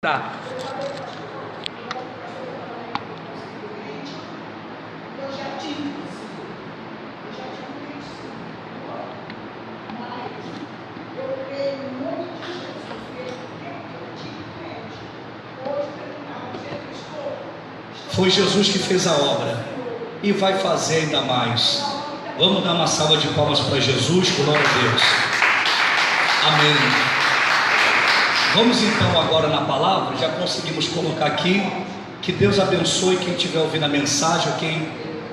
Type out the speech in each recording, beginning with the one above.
Tá. Foi Jesus que fez a obra e vai fazer ainda mais. Vamos dar uma salva de palmas para Jesus, glória a Deus. Amém. Vamos então agora na palavra. Já conseguimos colocar aqui. Que Deus abençoe quem estiver ouvindo a mensagem, quem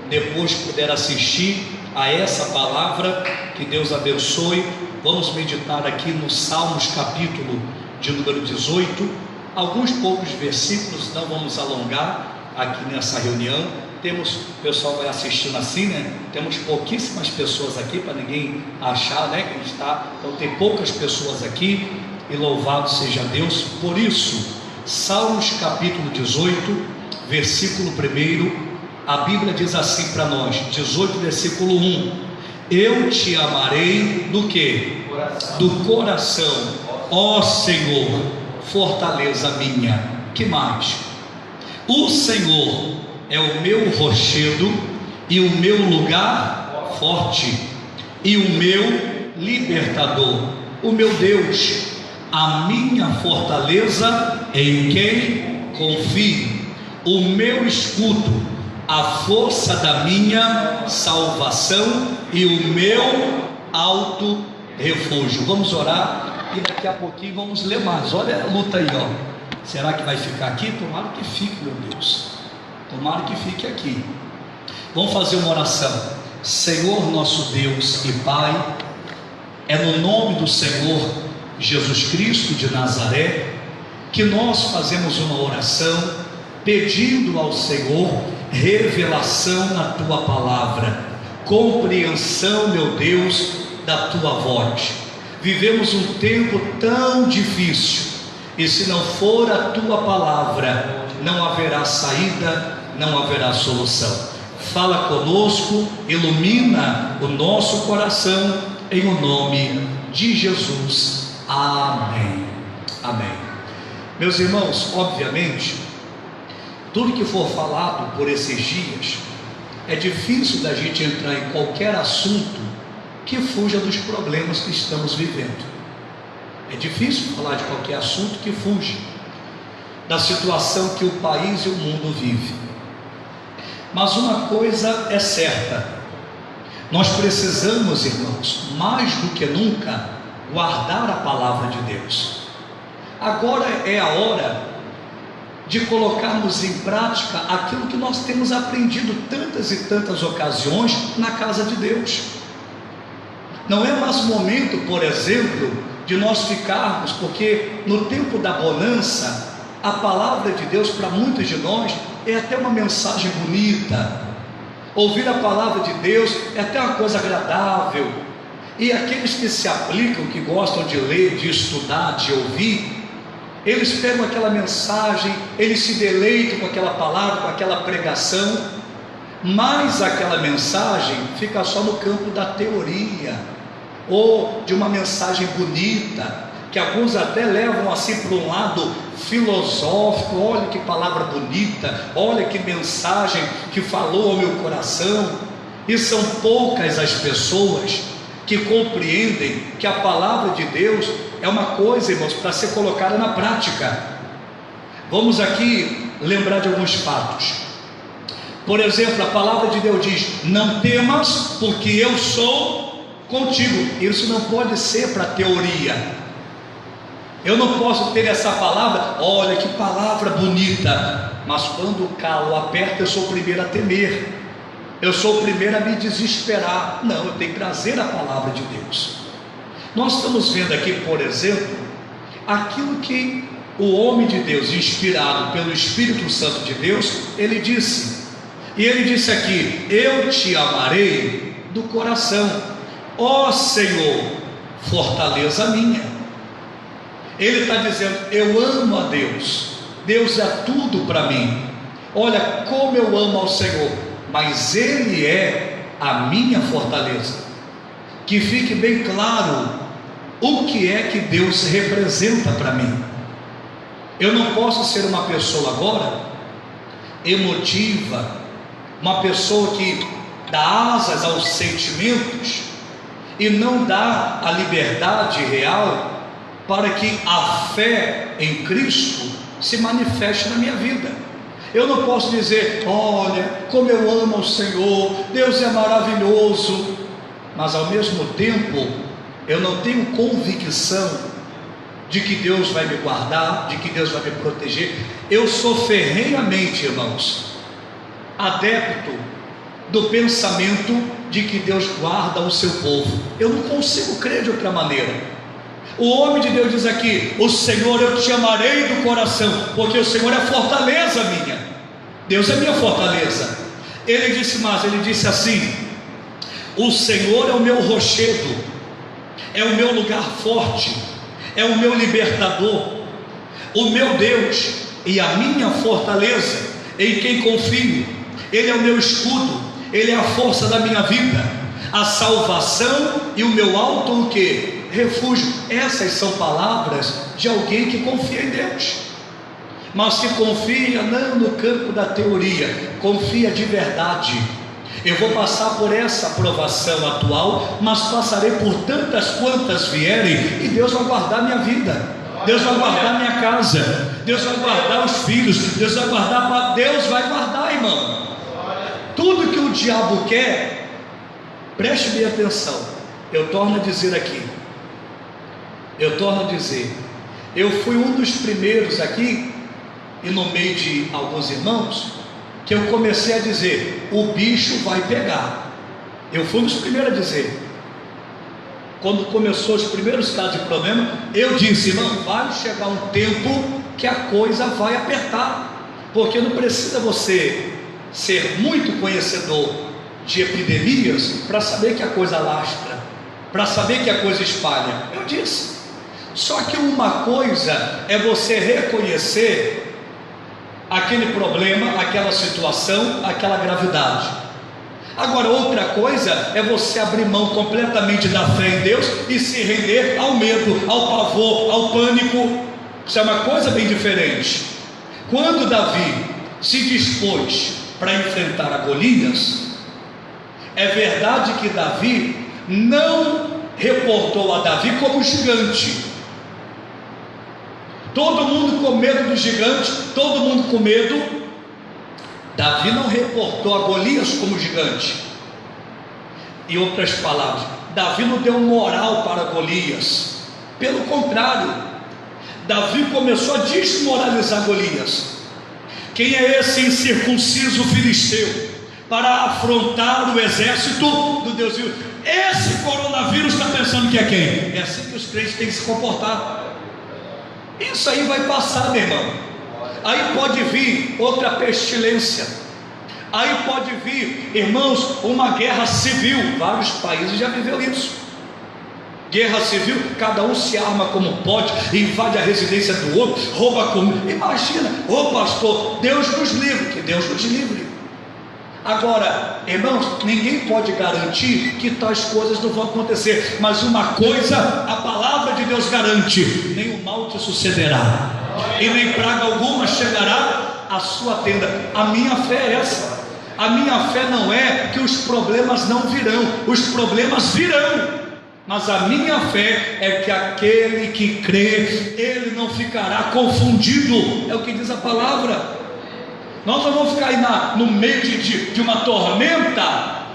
depois puder assistir a essa palavra. Que Deus abençoe. Vamos meditar aqui no Salmos capítulo de número 18. Alguns poucos versículos, não vamos alongar aqui nessa reunião. O pessoal vai assistindo assim, né? Temos pouquíssimas pessoas aqui, para ninguém achar, né, que a gente está. Então tem poucas pessoas aqui, e louvado seja Deus por isso. Salmos capítulo 18, versículo 1, a Bíblia diz assim para nós, 18 versículo 1: eu te amarei do que? Do coração, ó Senhor, fortaleza minha. Que mais? O Senhor é o meu rochedo e o meu lugar forte e o meu libertador, o meu Deus, a minha fortaleza em quem confio, o meu escudo, a força da minha salvação e o meu alto refúgio. Vamos orar e daqui a pouquinho vamos ler mais. Olha a luta aí, ó. Será que vai ficar aqui? Tomara que fique, meu Deus. Tomara que fique aqui. Vamos fazer uma oração. Senhor nosso Deus e Pai, é no nome do Senhor Jesus Cristo de Nazaré que nós fazemos uma oração pedindo ao Senhor revelação na Tua palavra, compreensão, meu Deus, da Tua voz. Vivemos um tempo tão difícil e se não for a Tua palavra, não haverá saída, não haverá solução. Fala conosco, ilumina o nosso coração, em o nome de Jesus. Amém. Amém. Meus irmãos, obviamente, tudo que for falado por esses dias, é difícil da gente entrar em qualquer assunto que fuja dos problemas que estamos vivendo. É difícil falar de qualquer assunto que fuja da situação que o país e o mundo vivem. Mas uma coisa é certa: nós precisamos, irmãos, mais do que nunca, guardar a palavra de Deus. Agora é a hora de colocarmos em prática aquilo que nós temos aprendido tantas e tantas ocasiões na casa de Deus. Não é mais momento, por exemplo, de nós ficarmos, porque no tempo da bonança, a palavra de Deus para muitos de nós é até uma mensagem bonita. Ouvir a palavra de Deus é até uma coisa agradável. E aqueles que se aplicam, que gostam de ler, de estudar, de ouvir, eles pegam aquela mensagem, eles se deleitam com aquela palavra, com aquela pregação, mas aquela mensagem fica só no campo da teoria, ou de uma mensagem bonita, que alguns até levam assim para um lado filosófico. Olha que palavra bonita, olha que mensagem que falou ao meu coração. E são poucas as pessoas que compreendem que a palavra de Deus é uma coisa, irmãos, para ser colocada na prática. Vamos aqui lembrar de alguns fatos. Por exemplo, a palavra de Deus diz: não temas, porque eu sou contigo. Isso não pode ser para teoria. Eu não posso ter essa palavra, olha que palavra bonita, mas quando o calo aperta, eu sou o primeiro a temer, eu sou o primeiro a me desesperar. Não, eu tenho que trazer a palavra de Deus. Nós estamos vendo aqui, por exemplo, aquilo que o homem de Deus, inspirado pelo Espírito Santo de Deus, ele disse. E ele disse aqui: eu te amarei do coração, ó Senhor, fortaleza minha. Ele está dizendo: eu amo a Deus, Deus é tudo para mim. Olha como eu amo ao Senhor, mas Ele é a minha fortaleza. Que fique bem claro o que é que Deus representa para mim. Eu não posso ser uma pessoa agora emotiva, uma pessoa que dá asas aos sentimentos e não dá a liberdade real para que a fé em Cristo se manifeste na minha vida. Eu não posso dizer, olha, como eu amo o Senhor, Deus é maravilhoso, mas ao mesmo tempo eu não tenho convicção de que Deus vai me guardar, de que Deus vai me proteger. Eu sou ferrenhamente, irmãos, adepto do pensamento de que Deus guarda o seu povo. Eu não consigo crer de outra maneira. O homem de Deus diz aqui, o Senhor eu te amarei do coração, porque o Senhor é fortaleza minha. Deus é minha fortaleza. Ele disse assim, o Senhor é o meu rochedo, é o meu lugar forte, é o meu libertador, o meu Deus e a minha fortaleza, em quem confio. Ele é o meu escudo, Ele é a força da minha vida, a salvação e o meu alto o quê? Refúgio. Essas são palavras de alguém que confia em Deus, mas se confia não no campo da teoria, confia de verdade. Eu vou passar por essa provação atual, mas passarei por tantas quantas vierem, e Deus vai guardar minha vida, Deus vai guardar minha casa, Deus vai guardar os filhos, Deus vai guardar, irmão. Tudo que o diabo quer, preste bem atenção, eu torno a dizer, eu fui um dos primeiros aqui, e no meio de alguns irmãos, que eu comecei a dizer, o bicho vai pegar. Eu fui um dos primeiros a dizer, quando começou os primeiros casos de problema, eu disse, irmão, vai chegar um tempo que a coisa vai apertar, porque não precisa você ser muito conhecedor de epidemias para saber que a coisa lastra, para saber que a coisa espalha. Eu disse, só que uma coisa é você reconhecer aquele problema, aquela situação, aquela gravidade. Agora outra coisa é você abrir mão completamente da fé em Deus e se render ao medo, ao pavor, ao pânico. Isso é uma coisa bem diferente. Quando Davi se dispôs para enfrentar a Golias, é verdade que Davi não reportou a Davi como gigante. Todo mundo com medo do gigante, todo mundo com medo. Davi não reportou a Golias como gigante. Em outras palavras, Davi não deu moral para Golias. Pelo contrário, Davi começou a desmoralizar Golias. Quem é esse incircunciso filisteu para afrontar o exército do Deus vivo? Esse coronavírus está pensando que é quem? É assim que os crentes têm que se comportar. Isso aí vai passar, meu irmão. Aí pode vir outra pestilência, aí pode vir, irmãos, uma guerra civil. Vários países já viveu isso. Guerra civil, cada um se arma como pode, invade a residência do outro, rouba comida. Imagina, pastor, Deus nos livre, que Deus nos livre. Agora, irmãos, ninguém pode garantir que tais coisas não vão acontecer, mas uma coisa a palavra de Deus garante: nenhum mal te sucederá, e nem praga alguma chegará à sua tenda. A minha fé é essa. A minha fé não é que os problemas não virão, os problemas virão, mas a minha fé é que aquele que crê, ele não ficará confundido. É o que diz a palavra. Nós não vamos ficar aí no meio de uma tormenta.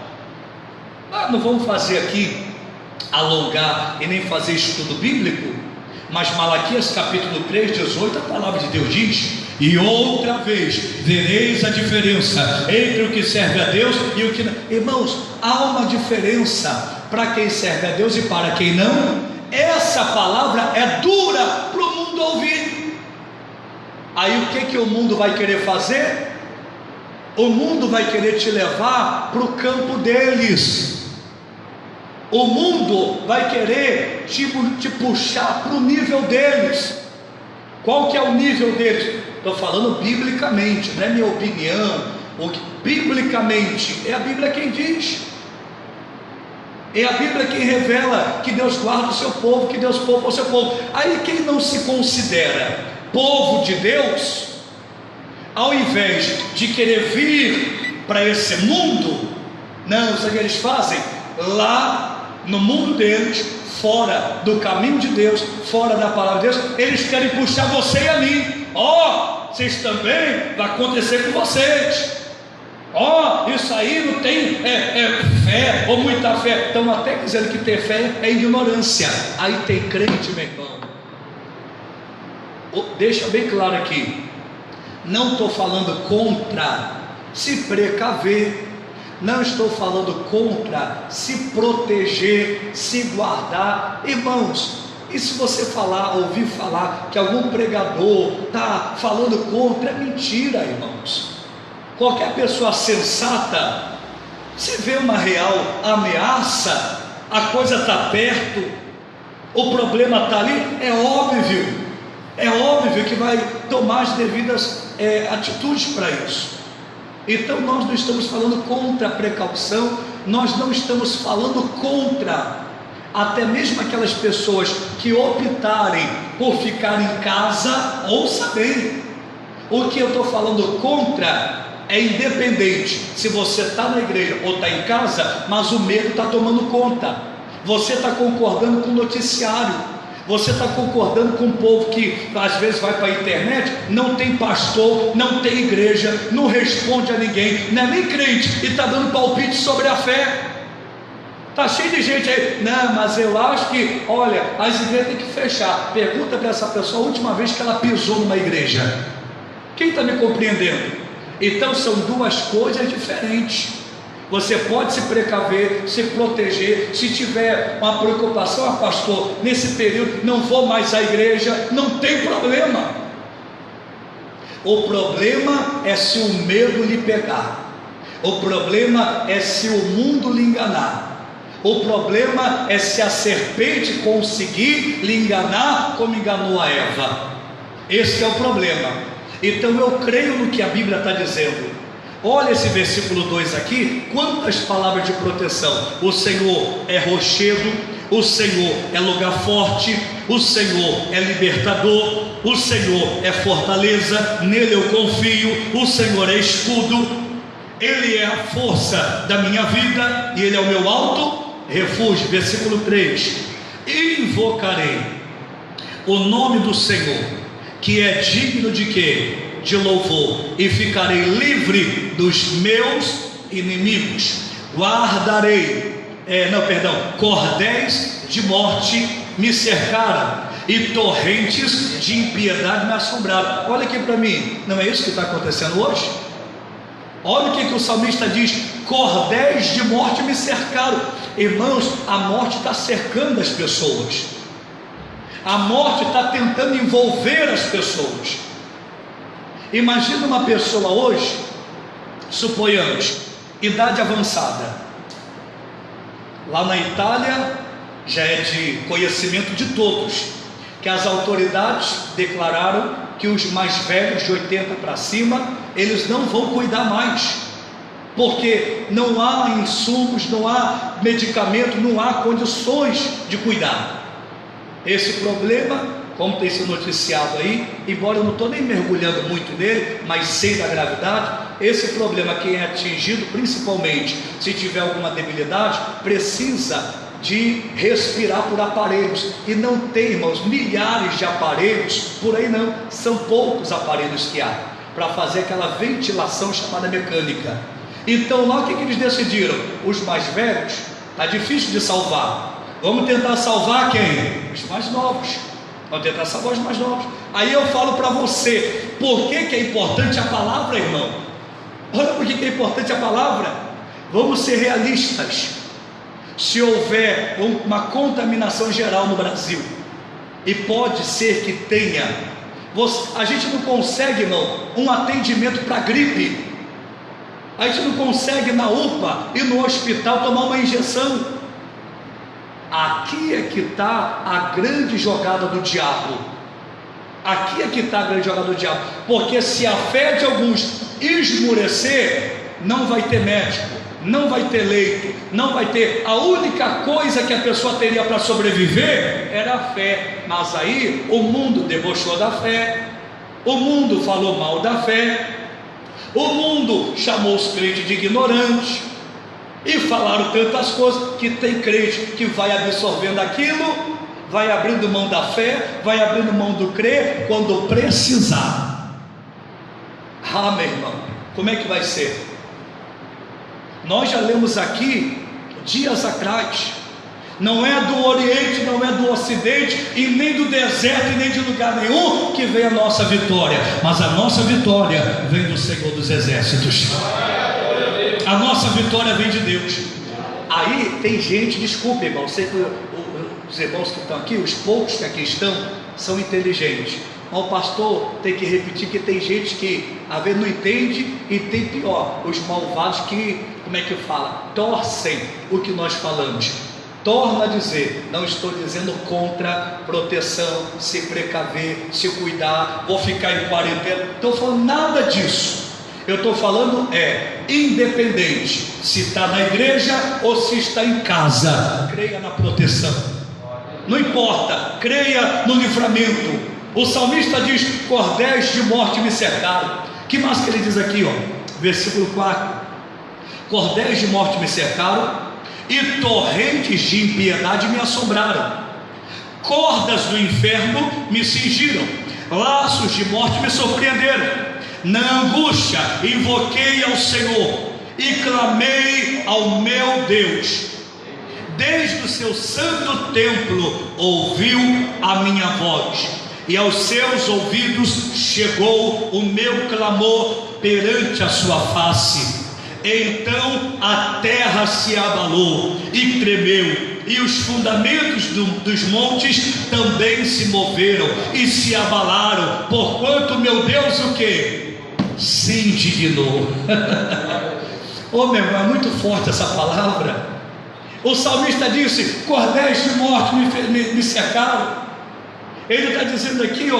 Não vamos fazer aqui, alongar e nem fazer estudo bíblico, mas Malaquias capítulo 3, 18, a palavra de Deus diz: e outra vez vereis a diferença entre o que serve a Deus e o que não. Irmãos, há uma diferença para quem serve a Deus e para quem não. Essa palavra é dura para o mundo ouvir. Aí o que o mundo vai querer fazer? O mundo vai querer te levar para o campo deles. O mundo vai querer te puxar para o nível deles. Qual que é o nível deles? Estou falando biblicamente, não é minha opinião. Biblicamente, é a Bíblia quem diz. É a Bíblia quem revela que Deus guarda o seu povo, que Deus poupa o seu povo. Aí quem não se considera povo de Deus, ao invés de querer vir para esse mundo, não, sabe o que eles fazem? Lá no mundo deles, fora do caminho de Deus, fora da palavra de Deus, eles querem puxar você e a mim. Vocês também, vai acontecer com vocês. Isso aí não tem fé, ou muita fé. Estão até dizendo que ter fé é ignorância. Aí tem crente, meu irmão. Deixa bem claro aqui, não estou falando contra se precaver, não estou falando contra se proteger, se guardar. Irmãos, e se você ouvir falar que algum pregador está falando contra, é mentira, irmãos. Qualquer pessoa sensata, se vê uma real ameaça, a coisa está perto, o problema está ali, é óbvio que vai tomar as devidas atitudes para isso. Então nós não estamos falando contra a precaução, nós não estamos falando contra até mesmo aquelas pessoas que optarem por ficar em casa. Ouça bem, o que eu estou falando contra é independente se você está na igreja ou está em casa, mas o medo está tomando conta. Você está concordando com o noticiário, você está concordando com o povo que às vezes vai para a internet, não tem pastor, não tem igreja, não responde a ninguém, não é nem crente, e está dando palpite sobre a fé. Está cheio de gente aí, não, mas eu acho que, olha, as igrejas têm que fechar. Pergunta para essa pessoa a última vez que ela pisou numa igreja. Quem está me compreendendo? Então são duas coisas diferentes. Você pode se precaver, se proteger. Se tiver uma preocupação, pastor, nesse período não vou mais à igreja, não tem problema. O problema é se o medo lhe pegar. O problema é se o mundo lhe enganar. O problema é se a serpente conseguir lhe enganar como enganou a Eva. Esse é o problema. Então eu creio no que a Bíblia está dizendo. Olha esse versículo 2 aqui, quantas palavras de proteção. O Senhor é rochedo, o Senhor é lugar forte, o Senhor é libertador, o Senhor é fortaleza, nele eu confio, o Senhor é escudo, Ele é a força da minha vida e Ele é o meu alto refúgio. Versículo 3: invocarei o nome do Senhor, que é digno de quê? De louvor, e ficarei livre dos meus inimigos. Guardarei, cordéis de morte me cercaram, e torrentes de impiedade me assombraram. Olha aqui para mim, não é isso que está acontecendo hoje? Olha o que o salmista diz: cordéis de morte me cercaram. Irmãos, a morte está cercando as pessoas, a morte está tentando envolver as pessoas. Imagina uma pessoa hoje, suponhamos, idade avançada. Lá na Itália já é de conhecimento de todos que as autoridades declararam que os mais velhos de 80 para cima, eles não vão cuidar mais, porque não há insumos, não há medicamento, não há condições de cuidar. Esse problema, como tem sido noticiado aí, embora eu não estou nem mergulhando muito nele, mas sei da gravidade, esse problema, quem é atingido, principalmente se tiver alguma debilidade, precisa de respirar por aparelhos, e não tem, irmãos, milhares de aparelhos por aí, não, são poucos aparelhos que há para fazer aquela ventilação chamada mecânica. Então lá o que eles decidiram? Os mais velhos, está difícil de salvar, vamos tentar salvar quem? Os mais novos. Vamos tentar salvar os mais novos. Aí eu falo para você, por que é importante a palavra, irmão? Olha por que é importante a palavra. Vamos ser realistas. Se houver uma contaminação geral no Brasil, e pode ser que tenha, a gente não consegue, irmão, um atendimento para gripe. A gente não consegue na UPA e no hospital tomar uma injeção. Aqui é que está a grande jogada do diabo. Aqui é que está a grande jogada do diabo. Porque se a fé de alguns esmorecer, não vai ter médico, não vai ter leito, não vai ter. A única coisa que a pessoa teria para sobreviver era a fé. Mas aí o mundo debochou da fé, O mundo falou mal da fé, o mundo chamou os crentes de ignorantes, e falaram tantas coisas, que tem crente que vai absorvendo aquilo, vai abrindo mão da fé, vai abrindo mão do crer, quando precisar. Ah, meu irmão, como é que vai ser? Nós já lemos aqui, dias atrás, não é do Oriente, não é do Ocidente, e nem do deserto, e nem de lugar nenhum que vem a nossa vitória, mas a nossa vitória vem do Senhor dos Exércitos. A nossa vitória vem de Deus. Aí tem gente, desculpe, irmão, sei que os irmãos que estão aqui, os poucos que aqui estão, são inteligentes, mas o pastor tem que repetir que tem gente que às vezes não entende, e tem pior, os malvados que, como é que fala? Torcem o que nós falamos. Torna a dizer, não estou dizendo contra proteção, se precaver, se cuidar, vou ficar em quarentena, não estou falando nada disso. Eu estou falando independente se está na igreja ou se está em casa, creia na proteção, não importa, creia no livramento. O salmista diz: cordéis de morte me cercaram. Que mais que ele diz aqui, versículo 4: cordéis de morte me cercaram, e torrentes de impiedade me assombraram, cordas do inferno me cingiram, laços de morte me surpreenderam. Na angústia invoquei ao Senhor e clamei ao meu Deus. Desde o seu santo templo ouviu a minha voz, e aos seus ouvidos chegou o meu clamor perante a sua face. Então a terra se abalou e tremeu, e os fundamentos dos montes também se moveram e se abalaram, porquanto meu Deus o que? Se indignou. Oh, meu irmão, é muito forte essa palavra. O salmista disse: cordéis de morte me cercaram. Ele está dizendo aqui,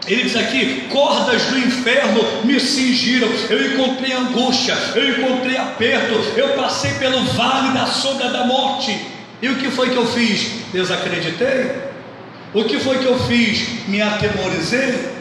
ele diz aqui: cordas do inferno me cingiram. Eu encontrei angústia, eu encontrei aperto, eu passei pelo vale da sombra da morte. E o que foi que eu fiz? Desacreditei? O que foi que eu fiz? Me atemorizei?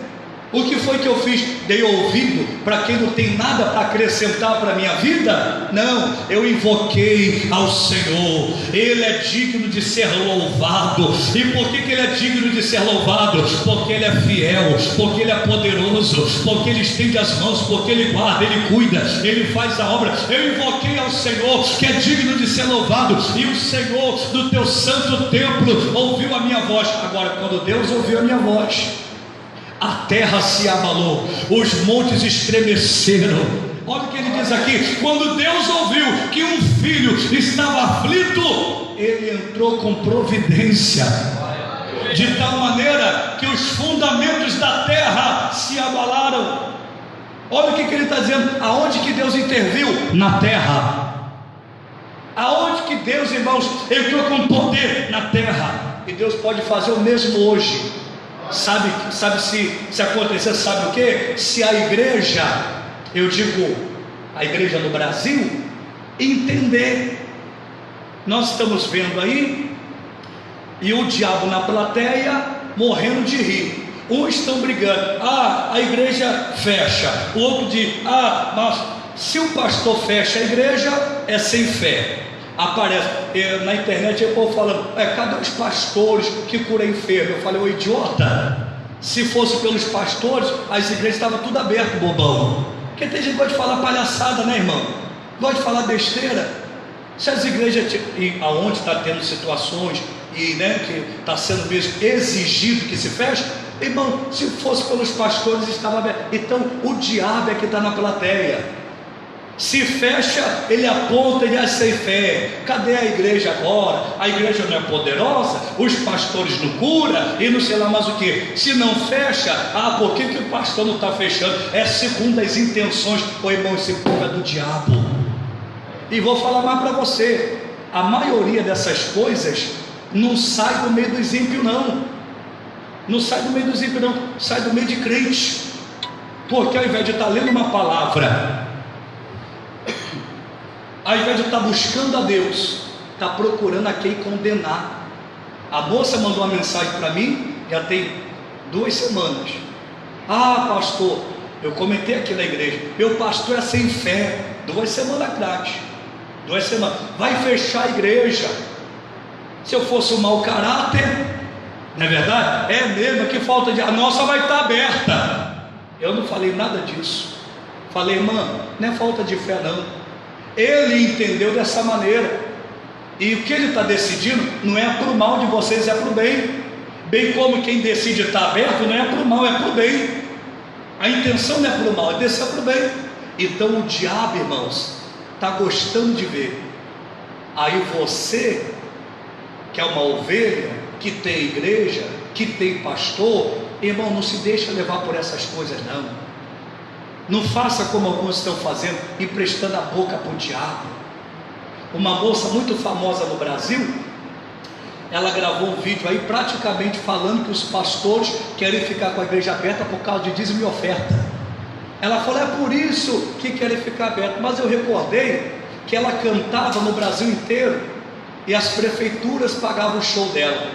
O que foi que eu fiz? Dei ouvido para quem não tem nada para acrescentar para a minha vida? Não, eu invoquei ao Senhor. Ele é digno de ser louvado. E por que Ele é digno de ser louvado? Porque Ele é fiel, porque Ele é poderoso, porque Ele estende as mãos, porque Ele guarda, Ele cuida, Ele faz a obra. Eu invoquei ao Senhor, que é digno de ser louvado, e o Senhor do teu santo templo ouviu a minha voz. Agora, quando Deus ouviu a minha voz, a terra se abalou, os montes estremeceram. Olha o que ele diz aqui: quando Deus ouviu que um filho estava aflito, Ele entrou com providência, de tal maneira que os fundamentos da terra se abalaram. Olha o que ele está dizendo: aonde que Deus interviu? Na terra. Aonde que Deus, irmãos, entrou com poder? Na terra. E Deus pode fazer o mesmo hoje. Sabe se acontecer, sabe o que? Se a igreja, eu digo a igreja no Brasil, entender. Nós estamos vendo aí, e o diabo na plateia morrendo de rir. Uns estão brigando: a igreja fecha. O outro diz: mas se o pastor fecha a igreja, é sem fé. Aparece na internet o povo falando: cadê os pastores que curam enfermo? Eu falei: ô idiota, se fosse pelos pastores, as igrejas estavam tudo abertas, bobão. Porque tem gente que gosta de falar palhaçada, né, irmão? Gosta de falar besteira. Se as igrejas, e aonde está tendo situações, e que está sendo mesmo exigido que se feche, irmão, se fosse pelos pastores, estava aberto. Então o diabo é que está na plateia. Se fecha, ele aponta e diz: sem fé. Cadê a igreja agora? A igreja não é poderosa, os pastores não curam, e não sei lá mais o que. Se não fecha, por que o pastor não está fechando? É segundo as intenções. Irmão, esse povo é do diabo. E vou falar mais para você: a maioria dessas coisas não sai do meio dos ímpios, não. Não sai do meio dos ímpios, não. Sai do meio de crentes. Porque ao invés de estar lendo uma palavra, ao invés de estar buscando a Deus, está procurando a quem condenar. A moça mandou uma mensagem para mim, já tem 2 semanas. Ah, pastor, eu comentei aqui na igreja, meu pastor é sem fé. 2 semanas atrás, 2 semanas, vai fechar a igreja. Se eu fosse um mau caráter, não é verdade? É mesmo, que falta de... A nossa vai estar aberta. Eu não falei nada disso. Falei, irmã, não é falta de fé não. Ele entendeu dessa maneira. E o que ele está decidindo não é para o mal de vocês, é para o bem. Bem como quem decide estar aberto não é para o mal, é para o bem. A intenção não é para o mal, é descer para o bem. Então o diabo, irmãos, está gostando de ver. Aí você, que é uma ovelha, que tem igreja, que tem pastor, irmão, não se deixa levar por essas coisas não. Não faça como alguns estão fazendo, emprestando a boca para o diabo. Uma moça muito famosa no Brasil, ela gravou um vídeo aí praticamente falando que os pastores querem ficar com a igreja aberta por causa de dízimo e oferta. Ela falou, é por isso que querem ficar aberto. Mas eu recordei que ela cantava no Brasil inteiro e as prefeituras pagavam o show dela.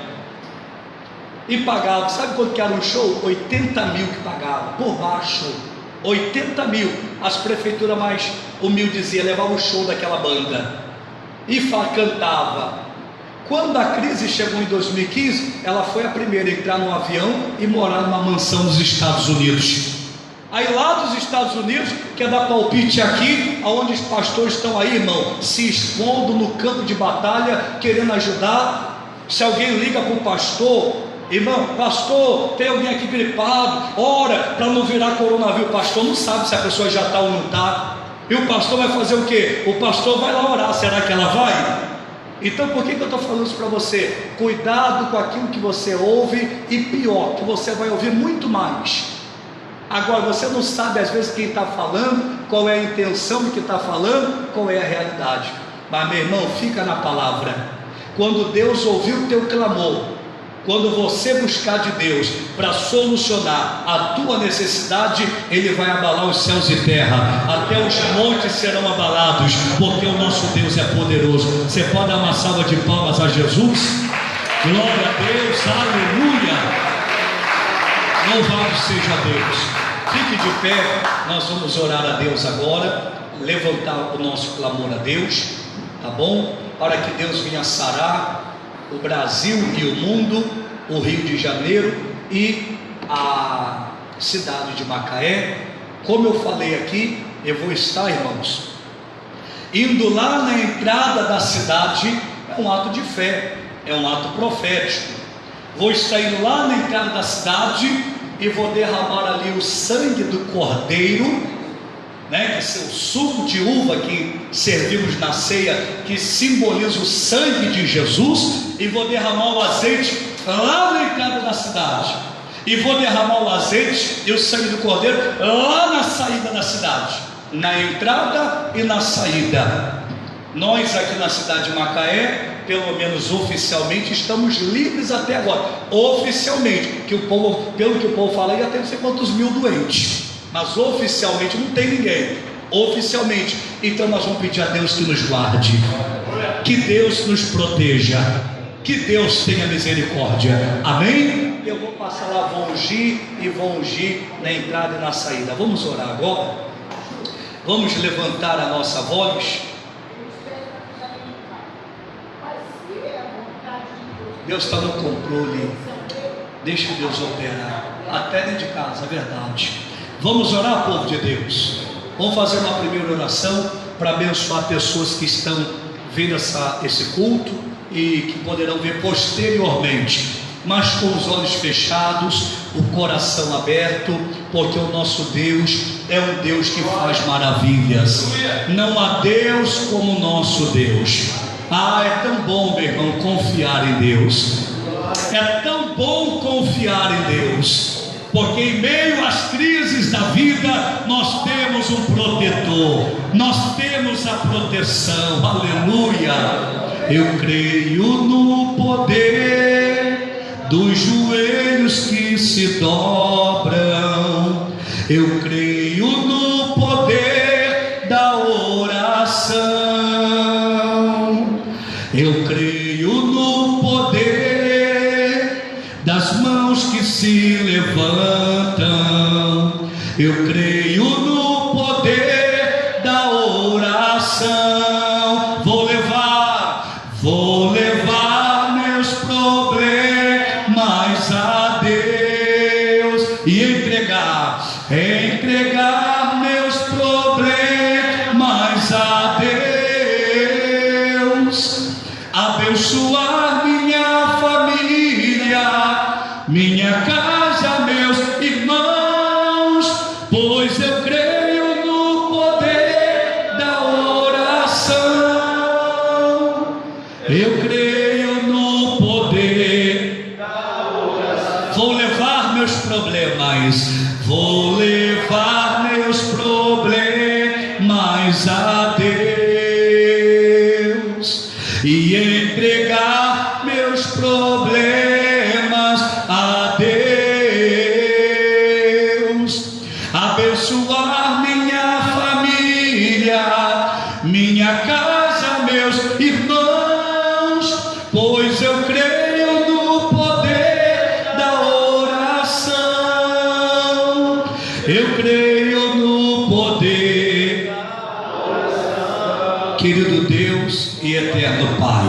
E pagavam, sabe quanto que era um show? 80 mil que pagava, por baixo. 80 mil. As prefeituras mais humildes iam levar o show daquela banda e cantava. Quando a crise chegou em 2015, ela foi a primeira a entrar num avião e morar numa mansão nos Estados Unidos. Aí lá dos Estados Unidos, quer dar palpite aqui, aonde os pastores estão aí, irmão, se expondo no campo de batalha, querendo ajudar. Se alguém liga para o pastor, irmão, pastor, tem alguém aqui gripado, ora para não virar coronavírus. O pastor não sabe se a pessoa já está ou não está. E o pastor vai fazer o quê? O pastor vai lá orar, será que ela vai? Então por que eu estou falando isso para você? Cuidado com aquilo que você ouve, e pior, que você vai ouvir muito mais. Agora você não sabe às vezes quem está falando, qual é a intenção do que está falando, qual é a realidade. Mas meu irmão, fica na palavra. Quando Deus ouvir o teu clamor, quando você buscar de Deus para solucionar a tua necessidade, Ele vai abalar os céus e terra, até os montes serão abalados, porque o nosso Deus é poderoso. Você pode dar uma salva de palmas a Jesus? Glória a Deus, aleluia, louvado seja Deus. Fique de pé, nós vamos orar a Deus agora, levantar o nosso clamor a Deus, tá bom? Para que Deus venha sarar o Brasil e o mundo, o Rio de Janeiro e a cidade de Macaé. Como eu falei aqui, eu vou estar, irmãos, indo lá na entrada da cidade. É um ato de fé, é um ato profético. Vou estar indo lá na entrada da cidade e vou derramar ali o sangue do cordeiro, né, que é o suco de uva que servimos na ceia, que simboliza o sangue de Jesus, e vou derramar o azeite lá na entrada da cidade, e vou derramar o azeite e o sangue do cordeiro lá na saída da cidade, na entrada e na saída. Nós aqui na cidade de Macaé, pelo menos oficialmente, estamos livres até agora, oficialmente, que o povo, pelo que o povo fala, já tem não sei quantos mil doentes, mas oficialmente não tem ninguém, oficialmente. Então nós vamos pedir a Deus que nos guarde, que Deus nos proteja, que Deus tenha misericórdia, amém? Eu vou passar lá, vou ungir e vou ungir na entrada e na saída. Vamos orar agora, vamos levantar a nossa voz. Deus está no controle, deixa Deus operar, até dentro de casa, é verdade. Vamos orar, povo de Deus. Vamos fazer uma primeira oração para abençoar pessoas que estão vendo esse culto e que poderão ver posteriormente, mas com os olhos fechados, o coração aberto, porque o nosso Deus é um Deus que faz maravilhas. Não há Deus como o nosso Deus. Ah, é tão bom, meu irmão, confiar em Deus. É tão bom confiar em Deus, porque em meio às crises da vida nós temos um protetor, nós temos a proteção, aleluia. Eu creio no poder dos joelhos que se dobram, eu creio no poder da oração, eu creio no poder das mãos que se levantam, creio no poder da oração. Vou levar meus problemas a Deus e entregar meus problemas a Deus, abençoar minha família, minha casa, meus irmãos, pois eu creio no poder da oração. Eu creio no poder da oração. Vou levar meus problemas a Deus e entregar meus problemas a Deus, abençoar minha família, minha casa, meus irmãos, pois eu creio no poder da oração. Eu creio no poder. Querido Deus e eterno Pai,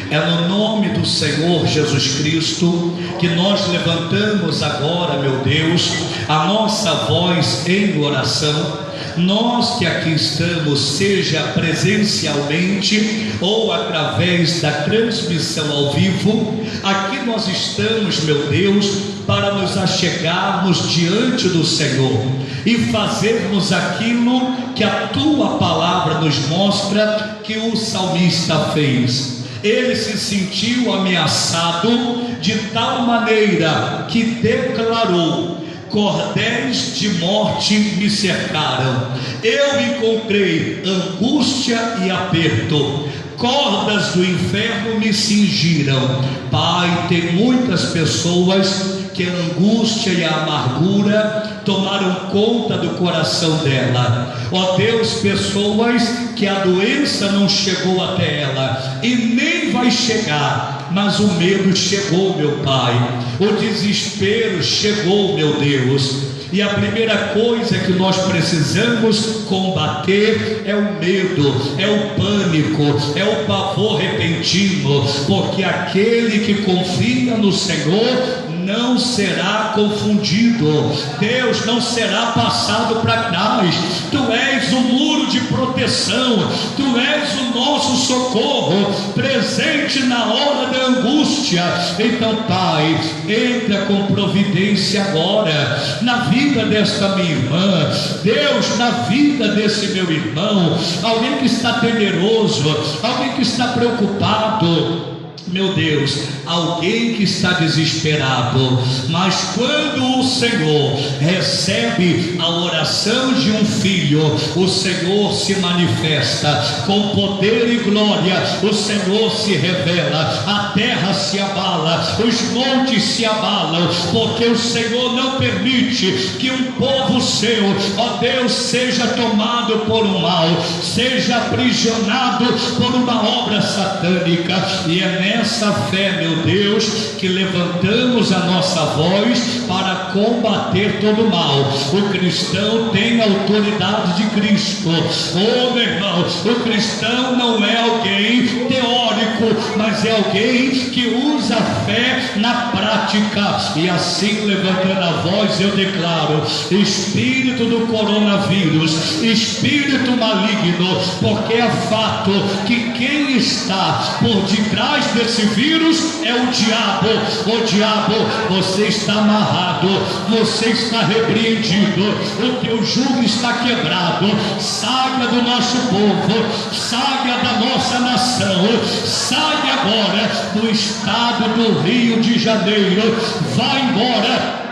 é no nome do Senhor Jesus Cristo que nós levantamos agora, meu Deus, a nossa voz em oração. Nós que aqui estamos, seja presencialmente ou através da transmissão ao vivo, aqui nós estamos, meu Deus, para nos achegarmos diante do Senhor e fazermos aquilo que a Tua palavra nos mostra que o salmista fez. Ele se sentiu ameaçado de tal maneira que declarou: cordéis de morte me cercaram, eu encontrei angústia e aperto, cordas do inferno me cingiram. Pai, tem muitas pessoas que a angústia e a amargura tomaram conta do coração dela. Ó Deus, pessoas que a doença não chegou até ela e nem vai chegar, mas o medo chegou, meu Pai, o desespero chegou, meu Deus. E a primeira coisa que nós precisamos combater é o medo, é o pânico, é o pavor repentino, porque aquele que confia no Senhor não será confundido. Deus não será passado para trás. Tu és o muro de proteção, Tu és o nosso socorro, presente na hora da angústia. Então, Pai, entra com providência agora na vida desta minha irmã, Deus, na vida desse meu irmão, alguém que está temeroso, alguém que está preocupado, meu Deus, alguém que está desesperado, mas quando o Senhor recebe a oração de um filho, o Senhor se manifesta com poder e glória, o Senhor se revela, a terra se abala, os montes se abalam, porque o Senhor não permite que um povo seu, ó Deus, seja tomado por um mal, seja aprisionado por uma obra satânica. E é nessa fé, meu Deus, que levantamos a nossa voz para combater todo mal. O cristão tem a autoridade de Cristo. Oh, meu irmão, o cristão não é alguém teórico, mas é alguém que usa a fé na prática. E assim, levantando a voz, eu declaro: espírito do coronavírus, espírito maligno, porque é fato que quem está por detrás desse vírus é o diabo. O diabo, você está amarrado, você está repreendido, o teu jugo está quebrado. Saia do nosso povo, saia da nossa nação, saia agora do estado do Rio de Janeiro, vá embora.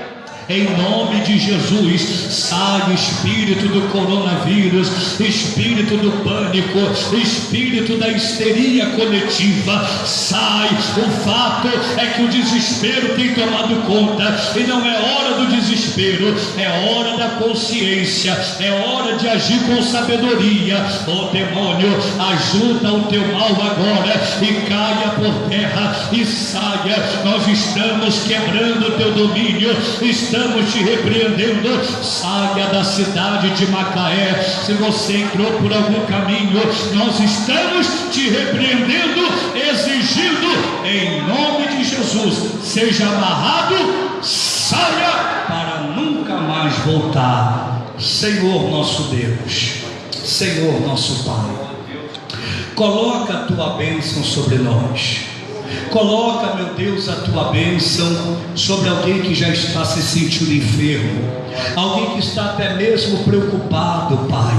Em nome de Jesus, sai espírito do coronavírus, espírito do pânico, espírito da histeria coletiva, sai. O fato é que o desespero tem tomado conta, e não é hora do desespero, é hora da consciência, é hora de agir com sabedoria. Ó demônio, ajuda o teu mal agora e caia por terra e saia. Nós estamos quebrando o teu domínio, estamos estamos te repreendendo. Saia da cidade de Macaé. Se você entrou por algum caminho, nós estamos te repreendendo, exigindo, em nome de Jesus, seja amarrado, saia para nunca mais voltar. Senhor nosso Deus, Senhor nosso Pai, coloca a tua bênção sobre nós. Coloca, meu Deus, a tua bênção sobre alguém que já está se sentindo enfermo, alguém que está até mesmo preocupado, Pai,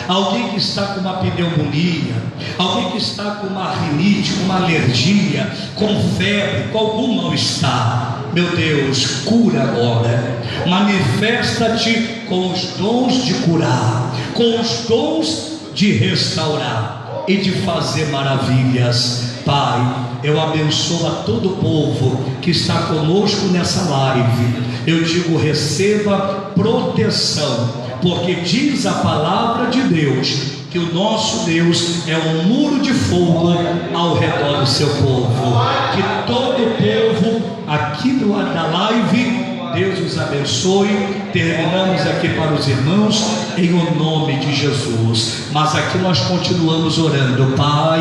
alguém que está com uma pneumonia, alguém que está com uma rinite, com uma alergia, com febre, com algum mal-estar. Meu Deus, cura agora, manifesta-te com os dons de curar, com os dons de restaurar e de fazer maravilhas. Pai, eu abençoo a todo o povo que está conosco nessa live. Eu digo, receba proteção, porque diz a palavra de Deus que o nosso Deus é um muro de fogo ao redor do seu povo. Que todo o povo aqui da live, Deus os abençoe. Terminamos aqui para os irmãos em o nome de Jesus, mas aqui nós continuamos orando. Pai,